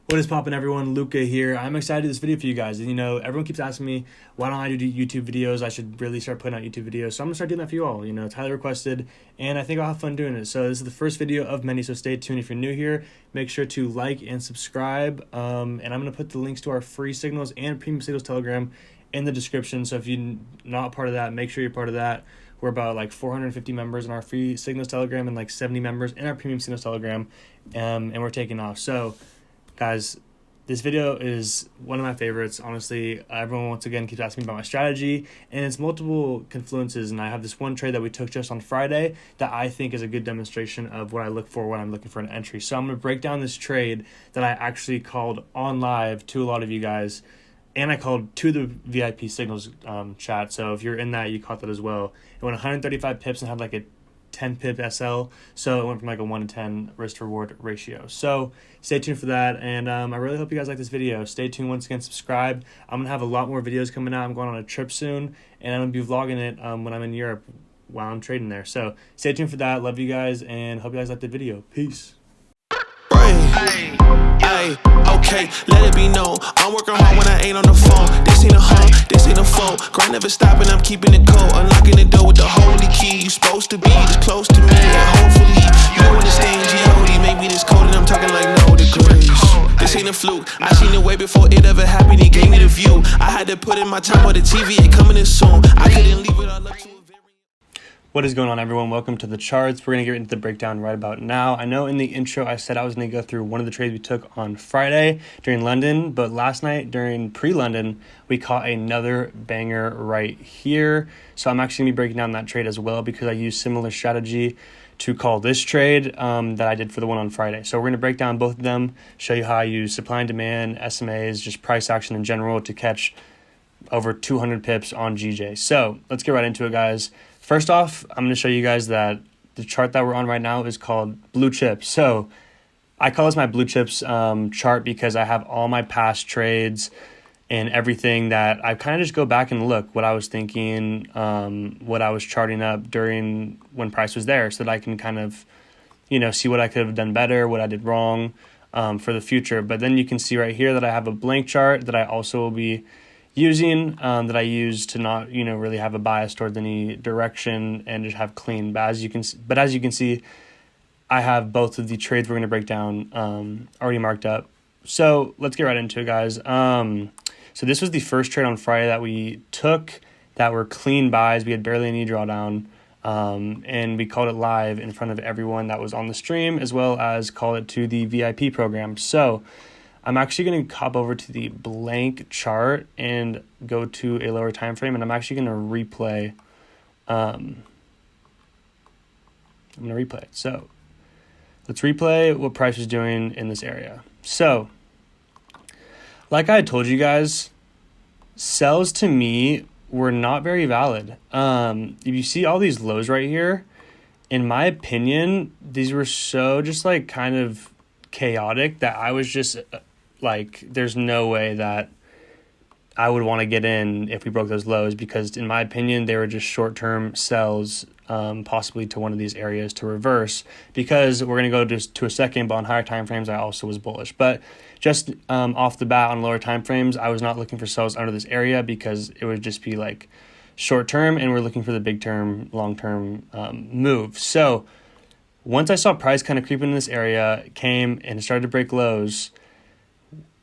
What is poppin', everyone? Luca here. I'm excited to do this video for you guys. You know, everyone keeps asking me, why don't I do YouTube videos? I should really start putting out YouTube videos. So I'm gonna start doing that for you all. You know, it's highly requested, and I think I'll have fun doing it. So this is the first video of many, so stay tuned. If you're new here, make sure to like and subscribe. And I'm gonna put the links to our free signals and premium signals Telegram in the description. So if you're not part of that, make sure you're part of that. We're about like 450 members in our free signals Telegram and like 70 members in our premium signals Telegram, and we're taking off. So guys, this video is one of my favorites. Honestly, everyone once again keeps asking me about my strategy, and it's multiple confluences, and I have this one trade that we took just on Friday that I think is a good demonstration of what I look for when I'm looking for an entry. So I'm going to break down this trade that I actually called on live to a lot of you guys, and I called to the VIP signals chat. So if you're in that, you caught that as well. It went 135 pips and had like a 10 pip SL, so it went from like a 1 to 10 risk to reward ratio. So stay tuned for that, and I really hope you guys like this video. Stay tuned. Once again, subscribe. I'm gonna have a lot more videos coming out. I'm going on a trip soon, and I'm gonna be vlogging it when I'm in Europe while I'm trading there. So stay tuned for that. Love you guys, and hope you guys like the video. Peace. Ay, okay, let it be known, I'm working hard when I ain't on the phone. This ain't a home, this ain't a phone. Grind never stopping, I'm keeping it cold. Unlocking the door with the holy key. You supposed to be this close to me, and hopefully you understand G.O.D. Maybe this code and I'm talking like no degrees. This ain't a fluke, I seen it way before it ever happened. He gave me the view, I had to put in my time on the TV. It coming in soon, I couldn't leave it all up to a very... What is going on, everyone? Welcome to the charts. We're going to get into the breakdown right about now. I know in the intro I said I was going to go through one of the trades we took on Friday during London, but last night during pre-London, we caught another banger right here. So I'm actually going to be breaking down that trade as well because I used similar strategy to call this trade that I did for the one on Friday. So we're going to break down both of them, show you how I use supply and demand, SMAs, just price action in general to catch over 200 pips on GJ. So let's get right into it, guys. First off, I'm going to show you guys that the chart that we're on right now is called blue chips. So I call this my blue chips chart because I have all my past trades and everything that I kind of just go back and look what I was thinking, what I was charting up during when price was there, so that I can kind of, you know, see what I could have done better, what I did wrong for the future. But then you can see right here that I have a blank chart that I also will be using that I use to not, you know, really have a bias towards any direction and just have clean. But as you can see, I have both of the trades we're going to break down already marked up. So let's get right into it, guys. So this was the first trade on Friday that we took that were clean buys. We had barely any drawdown, and we called it live in front of everyone that was on the stream, as well as call it to the VIP program. So I'm actually going to hop over to the blank chart and go to a lower time frame, and I'm actually going to replay. I'm going to replay it. So let's replay what price was doing in this area. So like I told you guys, sells to me were not very valid. If you see all these lows right here, in my opinion, these were so just like kind of chaotic that I was just like, there's no way that I would want to get in if we broke those lows, because in my opinion, they were just short-term sells, possibly to one of these areas to reverse, because we're going to go just to a second, but on higher time frames, I also was bullish. But just off the bat on lower time frames, I was not looking for sells under this area because it would just be like short-term, and we're looking for the big-term, long-term move. So once I saw price kind of creeping in this area, it came and it started to break lows.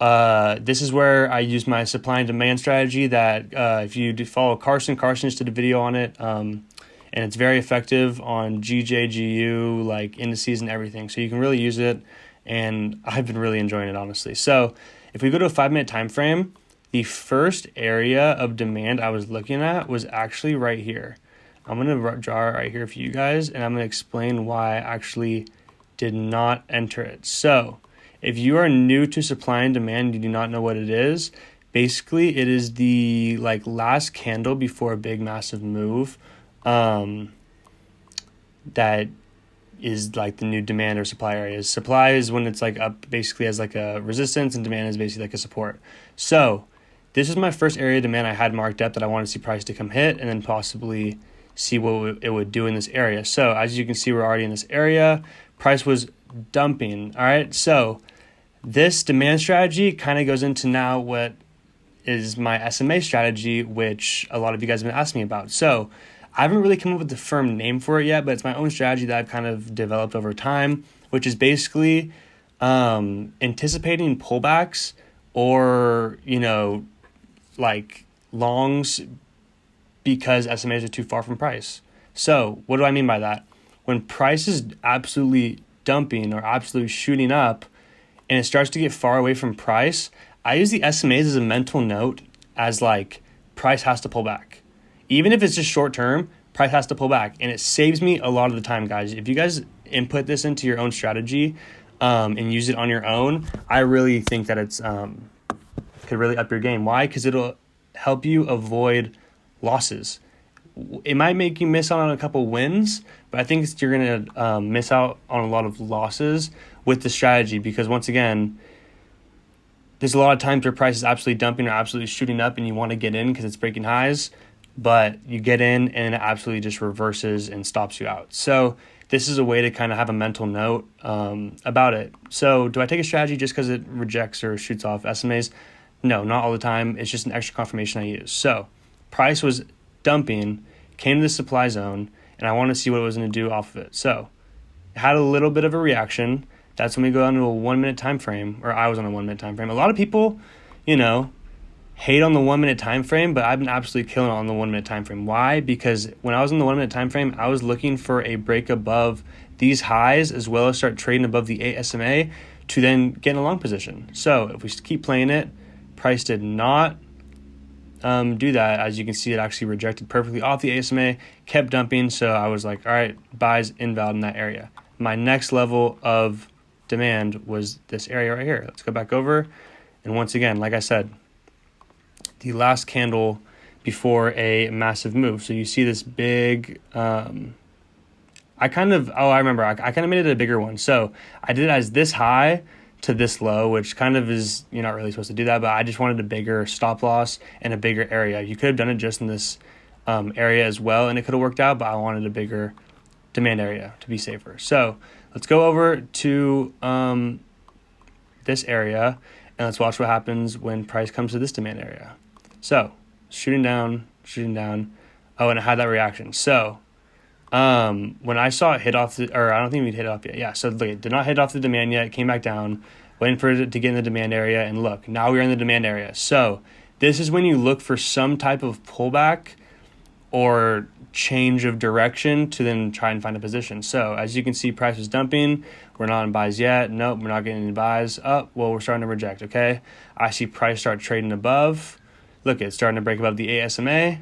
This is where I use my supply and demand strategy that if you follow Carson just did a video on it, and it's very effective on GJGU, like indices and everything. So you can really use it, and I've been really enjoying it, honestly. So if we go to a 5-minute time frame, the first area of demand I was looking at was actually right here. I'm going to draw it right here for you guys, and I'm going to explain why I actually did not enter it. So if you are new to supply and demand, you do not know what it is, basically it is the like last candle before a big massive move that is like the new demand or supply areas. Supply is when it's like up basically as like a resistance, and demand is basically like a support. So this is my first area of demand I had marked up that I want to see price to come hit and then possibly see what it would do in this area. So as you can see, we're already in this area. Price was dumping. All right, so This demand strategy kind of goes into now what is my SMA strategy, which a lot of you guys have been asking me about. So I haven't really come up with the firm name for it yet, but it's my own strategy that I've kind of developed over time, which is basically anticipating pullbacks or, like longs because SMAs are too far from price. So what do I mean by that? When price is absolutely dumping or absolutely shooting up and it starts to get far away from price, I use the SMAs as a mental note as like price has to pull back. Even if it's just short term, price has to pull back. And it saves me a lot of the time, guys. If you guys input this into your own strategy and use it on your own, I really think that it's could really up your game. Why? Because it'll help you avoid losses. It might make you miss out on a couple wins, but I think you're going to miss out on a lot of losses with the strategy because, once again, there's a lot of times where price is absolutely dumping or absolutely shooting up and you want to get in because it's breaking highs, but you get in and it absolutely just reverses and stops you out. So this is a way to kind of have a mental note about it. So do I take a strategy just because it rejects or shoots off SMAs? No, not all the time. It's just an extra confirmation I use. So price was dumping, came to the supply zone, and I want to see what it was going to do off of it. So it had a little bit of a reaction. That's when we go into a 1 minute time frame, or I was on a 1 minute time frame. A lot of people, hate on the 1 minute time frame, but I've been absolutely killing it on the 1 minute time frame. Why? Because when I was in the 1 minute time frame, I was looking for a break above these highs as well as start trading above the 8 SMA to then get in a long position. So if we keep playing it, price did not do that. As you can see, it actually rejected perfectly off the ASMA, kept dumping. So I was like, all right, buys invalid in that area. My next level of demand was this area right here. Let's go back over. And once again, like I said, the last candle before a massive move. So you see this big, I remember. I kind of made it a bigger one. So I did it as this high to this low, which kind of is, you're not really supposed to do that, but I just wanted a bigger stop loss and a bigger area. You could have done it just in this area as well, and it could have worked out, but I wanted a bigger demand area to be safer. So let's go over to this area, and let's watch what happens when price comes to this demand area. So shooting down. Oh, and it had that reaction. So when I saw it hit off I don't think we'd hit it off yet. Yeah, so look, it did not hit off the demand yet. It came back down, waiting for it to get in the demand area, and look, now we're in the demand area. So this is when you look for some type of pullback or change of direction to then try and find a position. So as you can see, price is dumping. We're not in buys yet. Nope, we're not getting any buys. Oh, well, we're starting to reject, okay? I see price start trading above. Look, it's starting to break above the ASMA.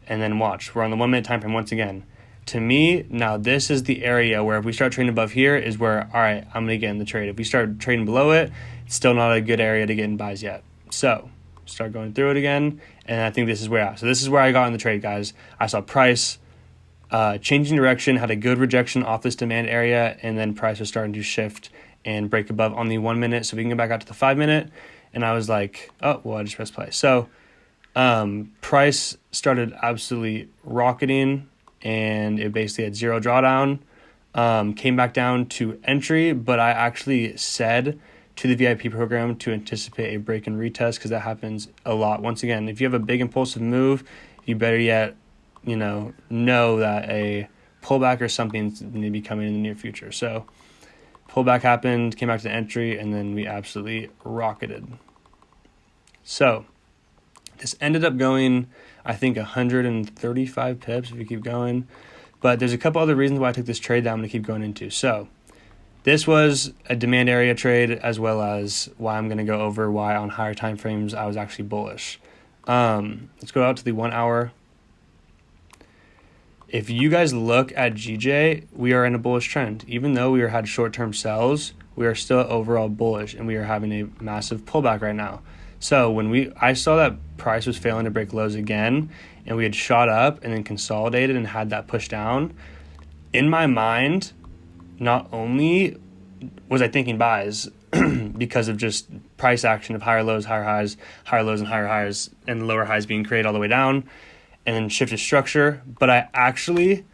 And then watch, we're on the 1 minute time frame once again. To me, now this is the area where if we start trading above here is where, all right, I'm going to get in the trade. If we start trading below it, it's still not a good area to get in buys yet. So start going through it again, and I think this is where So this is where I got in the trade, guys. I saw price changing direction, had a good rejection off this demand area, and then price was starting to shift and break above on the 1 minute. So we can get back out to the 5 minute, and I was like, oh, well, I just pressed play. So price started absolutely rocketing, and it basically had zero drawdown, came back down to entry, but I actually said to the VIP program to anticipate a break and retest because that happens a lot. Once again, if you have a big impulsive move, you better yet, know that a pullback or something's going to be coming in the near future. So pullback happened, came back to the entry, and then we absolutely rocketed. So this ended up going, I think, 135 pips if you keep going. But there's a couple other reasons why I took this trade that I'm going to keep going into. So this was a demand area trade, as well as why I'm going to go over why on higher time frames I was actually bullish. Let's go out to the 1 hour. If you guys look at GJ, we are in a bullish trend. Even though we had short-term sells, we are still overall bullish, and we are having a massive pullback right now. So when I saw that price was failing to break lows again, and we had shot up and then consolidated and had that push down, in my mind, not only was I thinking buys because of just price action of higher lows, higher highs, higher lows and higher highs, and lower highs being created all the way down, and then shifted structure, but I actually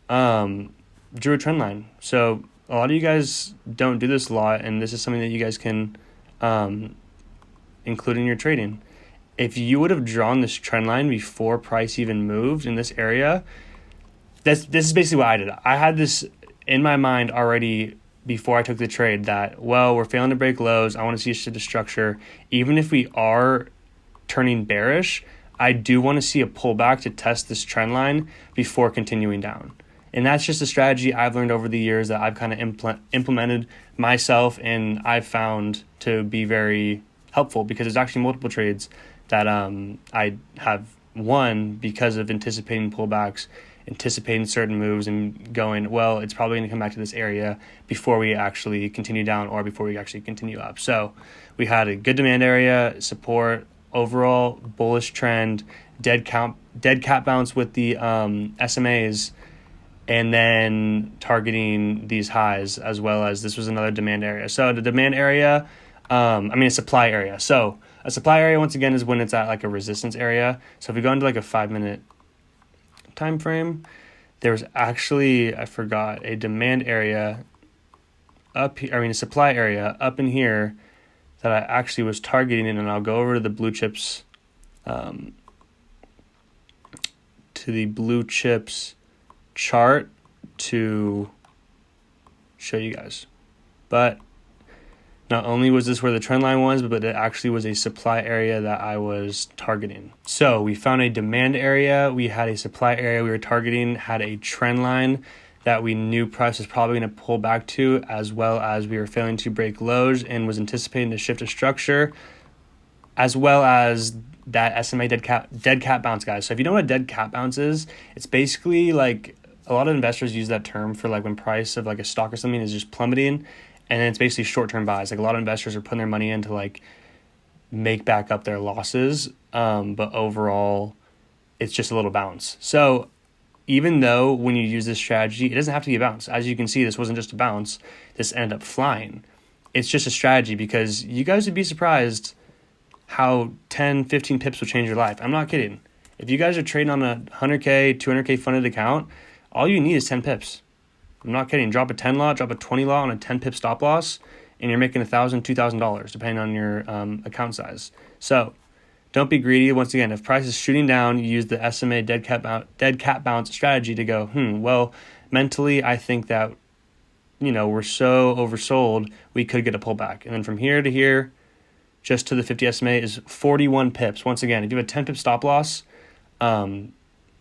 drew a trend line. So a lot of you guys don't do this a lot, and this is something that you guys can include in your trading. If you would have drawn this trend line before price even moved in this area, this is basically what I did. I had this in my mind already before I took the trade that, well, we're failing to break lows. I want to see a shift of structure. Even if we are turning bearish, I do want to see a pullback to test this trend line before continuing down. And that's just a strategy I've learned over the years that I've kind of implemented myself, and I've found to be very helpful because there's actually multiple trades that I have won because of anticipating pullbacks, anticipating certain moves, and going, well, it's probably going to come back to this area before we actually continue down or before we actually continue up. So we had a good demand area, support, overall bullish trend, dead cat bounce with the SMAs, and then targeting these highs, as well as this was another demand area. So the demand area, a supply area. So a supply area, once again, is when it's at like a resistance area. So if we go into like a 5-minute time frame, there was actually, I forgot, a demand area up here, a supply area up in here that I actually was targeting, and I'll go over to the blue chips, chart to show you guys. But not only was this where the trend line was, but it actually was a supply area that I was targeting. So we found a demand area, we had a supply area we were targeting, had a trend line that we knew price was probably going to pull back to, as well as we were failing to break lows and was anticipating a shift of structure, as well as that SMA dead cat bounce, guys. So if you know what a dead cat bounce is, it's basically like, a lot of investors use that term for like when price of like a stock or something is just plummeting, and then it's basically short-term buys. Like a lot of investors are putting their money in to like make back up their losses, but overall it's just a little bounce. So even though when you use this strategy, it doesn't have to be a bounce. As you can see, this wasn't just a bounce. This ended up flying. It's just a strategy, because you guys would be surprised how 10, 15 pips will change your life. I'm not kidding. If you guys are trading on a 100K, 200K funded account, all you need is 10 pips. I'm not kidding. Drop a 10 lot, drop a 20 lot on a 10 pip stop loss, and you're making $1,000, $2,000, depending on your account size. So don't be greedy. Once again, if price is shooting down, you use the SMA dead cat bounce strategy to go, well, mentally, I think that, we're so oversold, we could get a pullback. And then from here to here, just to the 50 SMA is 41 pips. Once again, if you have a 10 pip stop loss, and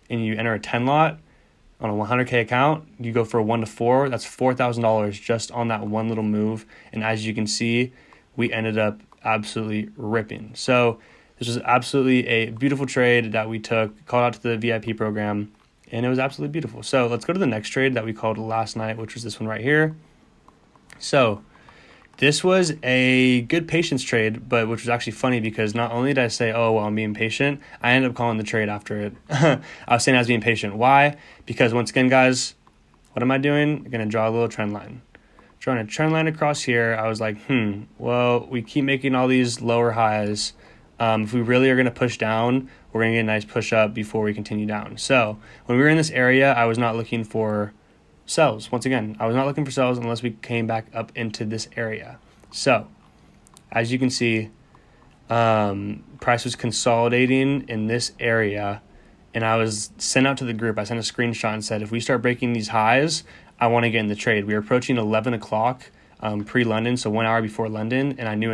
you enter a 10 lot on a 100K account, you go for a 1 to 4, that's $4,000 just on that one little move. And as you can see, we ended up absolutely ripping. So this was absolutely a beautiful trade that we took, called out to the VIP program, and it was absolutely beautiful. So let's go to the next trade that we called last night, which was this one right here. So this was a good patience trade, but which was actually funny because not only did I say, oh, well, I'm being patient, I ended up calling the trade after it. I was saying I was being patient. Why? Because once again, guys, what am I doing? I'm going to draw a little trend line. Drawing a trend line across here, I was like, well, we keep making all these lower highs. If we really are going to push down, we're going to get a nice push up before we continue down. So when we were in this area, I was not looking for sells. Once again, I was not looking for sells unless we came back up into this area. So as you can see, price was consolidating in this area, and I was sent out to the group. I sent a screenshot and said, if we start breaking these highs, I want to get in the trade. We were approaching 11 o'clock pre-London, so 1 hour before London, and I knew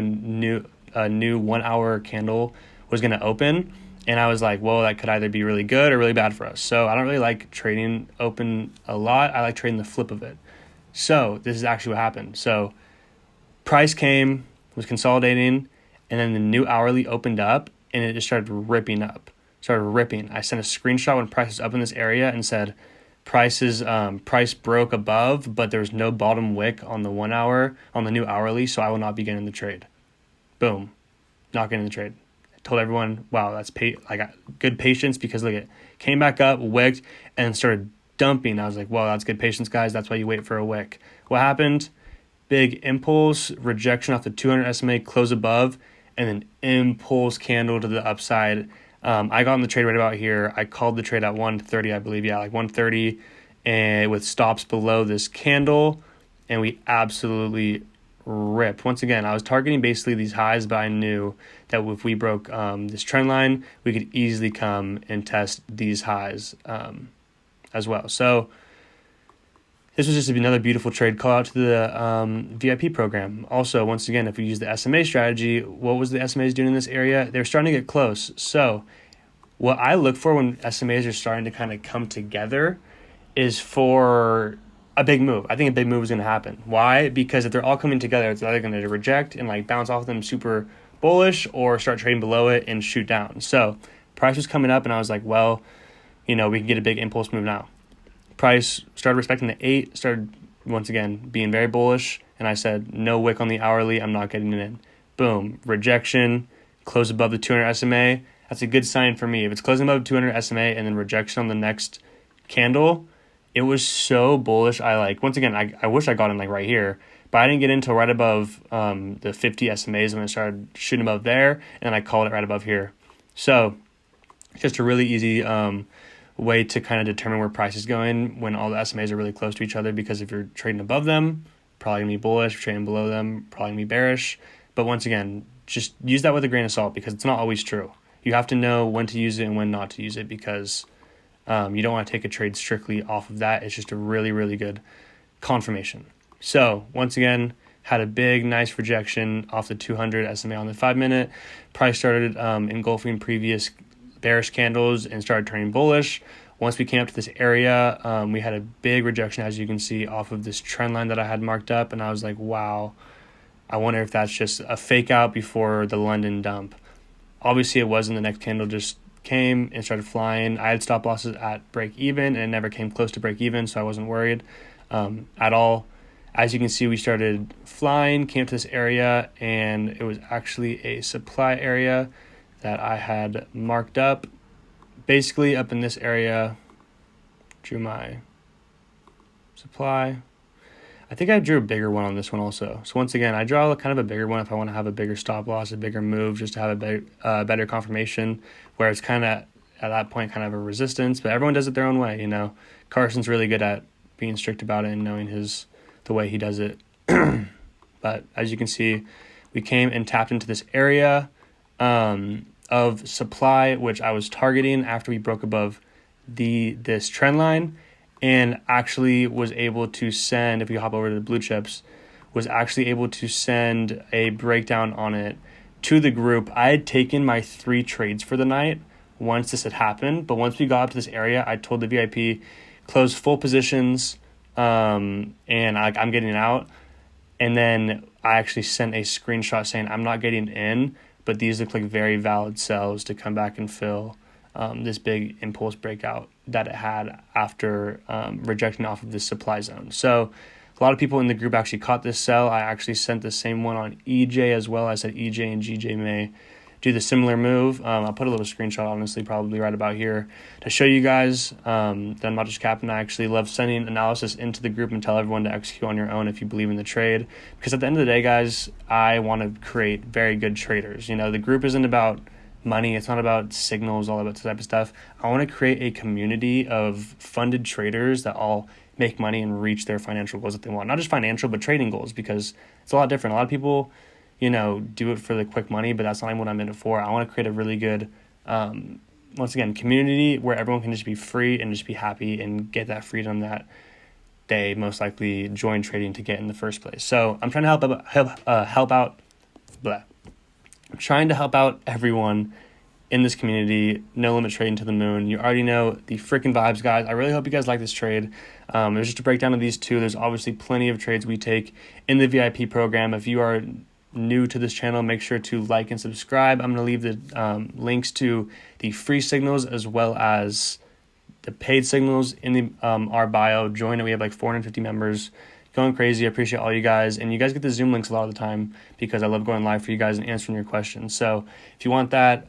a new 1 hour candle was going to open. And I was like, well, that could either be really good or really bad for us. So I don't really like trading open a lot. I like trading the flip of it. So this is actually what happened. So price came, was consolidating, and then the new hourly opened up, and it just started ripping up. I sent a screenshot when price was up in this area and said, price broke above, but there's no bottom wick on the 1 hour, on the new hourly, so I will not be getting the trade. Boom. Not getting the trade. Told everyone, wow, that's I got good patience, because look, it came back up, wicked, and started dumping. I was like, well, that's good patience, guys. That's why you wait for a wick. What happened? Big impulse, rejection off the 200 SMA, close above, and then impulse candle to the upside. I got in the trade right about here. I called the trade at 130, I believe. Yeah, like 130, and with stops below this candle. and we absolutely ripped. Once again, I was targeting basically these highs, but I knew that if we broke this trend line, we could easily come and test these highs as well. So this was just another beautiful trade. Call out to the VIP program. Also, once again, if we use the SMA strategy, what was the SMAs doing in this area? They're starting to get close. So what I look for when SMAs are starting to kind of come together is for a big move. I think a big move is going to happen. Why? Because if they're all coming together, it's either going to reject and like bounce off them super bullish or start trading below it and shoot down. So price was coming up and I was like, well, we can get a big impulse move now. Price started respecting the 8, started once again being very bullish, and I said, no wick on the hourly, I'm not getting it in. Boom, rejection, close above the 200 SMA. That's a good sign for me. If it's closing above 200 SMA and then rejection on the next candle, it was so bullish. Once again, I wish I got in like right here, but I didn't get into right above the 50 SMAs when I started shooting above there, and then I called it right above here. So just a really easy way to kind of determine where price is going when all the SMAs are really close to each other, because if you're trading above them, probably going to be bullish. If you're trading below them, probably going to be bearish. But once again, just use that with a grain of salt because it's not always true. You have to know when to use it and when not to use it because you don't want to take a trade strictly off of that. It's just a really, really good confirmation. So once again, had a big, nice rejection off the 200 SMA on the 5-minute. Price started engulfing previous bearish candles and started turning bullish. Once we came up to this area, we had a big rejection, as you can see, off of this trend line that I had marked up. And I was like, wow, I wonder if that's just a fake out before the London dump. Obviously, it wasn't. The next candle just came and started flying. I had stop losses at break even, and it never came close to break even, so I wasn't worried at all. As you can see, we started flying, came to this area, and it was actually a supply area that I had marked up. Basically, up in this area, drew my supply. I think I drew a bigger one on this one also. So once again, I draw kind of a bigger one if I want to have a bigger stop loss, a bigger move, just to have a better confirmation, where it's kind of, at that point, kind of a resistance. But everyone does it their own way, Carson's really good at being strict about it and knowing the way he does it. But as you can see, we came and tapped into this area of supply, which I was targeting after we broke above this trend line, and actually was able to send, if we hop over to the blue chips, was actually able to send a breakdown on it to the group. I had taken my 3 trades for the night once this had happened, but once we got up to this area, I told the VIP, close full positions, and I'm getting out. And then I actually sent a screenshot saying I'm not getting in, but these look like very valid sells to come back and fill this big impulse breakout that it had after rejecting off of this supply zone. So a lot of people in the group actually caught this sell. I actually sent the same one on EJ as well. I said EJ and GJ may do the similar move. I'll put a little screenshot, honestly, probably right about here to show you guys that I'm not just capping. I actually love sending analysis into the group and tell everyone to execute on your own if you believe in the trade. Because at the end of the day, guys, I want to create very good traders. The group isn't about money. It's not about signals, all about this type of stuff. I want to create a community of funded traders that all make money and reach their financial goals that they want. Not just financial, but trading goals, because it's a lot different. A lot of people do it for the quick money, but that's not what I'm in it for. I want to create a really good, once again, community where everyone can just be free and just be happy and get that freedom that they most likely joined trading to get in the first place. So I'm trying to help out everyone in this community. No limit trading to the moon. You already know the freaking vibes, guys. I really hope you guys like this trade. It was just a breakdown of these two. There's obviously plenty of trades we take in the VIP program. If you are new to this channel, make sure to like and subscribe. I'm going to leave the links to the free signals as well as the paid signals in the our bio. Join it. We have like 450 members. Going crazy. I appreciate all you guys. And you guys get the Zoom links a lot of the time because I love going live for you guys and answering your questions. So if you want that,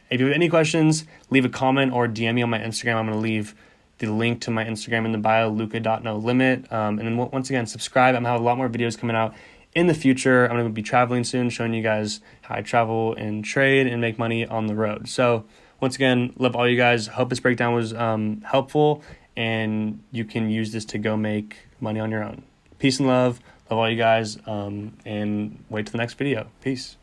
if you have any questions, leave a comment or DM me on my Instagram. I'm going to leave the link to my Instagram in the bio, Luca.NoLimit. And then once again, subscribe. I'm going to have a lot more videos coming out in the future. I'm going to be traveling soon, showing you guys how I travel and trade and make money on the road. So once again, love all you guys. Hope this breakdown was helpful and you can use this to go make money on your own. Peace and love. Love all you guys. And wait till the next video. Peace.